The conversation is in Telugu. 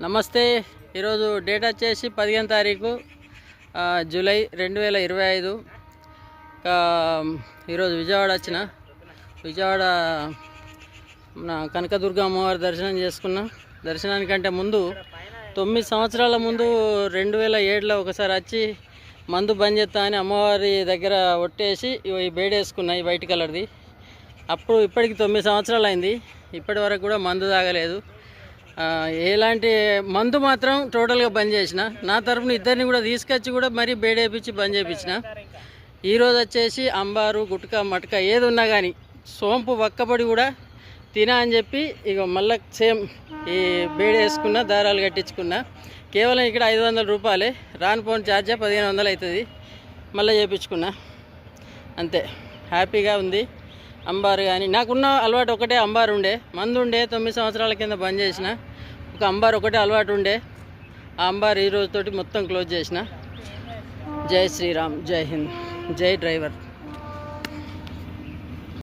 నమస్తే. ఈరోజు డేట్ వచ్చేసి 15వ తారీఖు జూలై 2025. ఈరోజు విజయవాడ వచ్చిన. విజయవాడ మన కనకదుర్గ అమ్మవారి దర్శనం చేసుకున్నా. దర్శనానికంటే ముందు 9 సంవత్సరాల ముందు 2007లో ఒకసారి వచ్చి మందు బంద్ చేస్తా అని అమ్మవారి దగ్గర ఒట్టేసి ఈ బేడేసుకున్నా, ఈ వైట్ కలర్ది. అప్పుడు ఇప్పటికి 9 సంవత్సరాలు అయింది. ఇప్పటి వరకు కూడా మందు తాగలేదు. ఎలాంటి మందు మాత్రం టోటల్గా బంద్ చేసిన. నా తరపున ఇద్దరిని కూడా తీసుకొచ్చి కూడా మరీ బేడేపించి బంద్ చేయించిన. ఈరోజు వచ్చేసి అంబారు, గుట్కా, మటక ఏది ఉన్నా కానీ సోంపు వక్కపడి కూడా తినా అని చెప్పి ఇక మళ్ళీ సేమ్ ఈ బేడేసుకున్న, దారాలు కట్టించుకున్నా. కేవలం ఇక్కడ 500 రూపాయలే. రాను పోని ఛార్జే 1500 అవుతుంది. మళ్ళీ చేయించుకున్నా, అంతే. హ్యాపీగా ఉంది. అంబారు కానీ నాకున్న అలవాటు ఒకటే అంబారు ఉండే. మందు ఉండే 9 సంవత్సరాల కింద బంద్ చేసిన. ఒక అంబారు ఒకటే అలవాటు ఉండే. ఆ అంబారు ఈ రోజుతోటి మొత్తం క్లోజ్ చేసిన. జై శ్రీరామ్, జై హింద్, జై డ్రైవర్.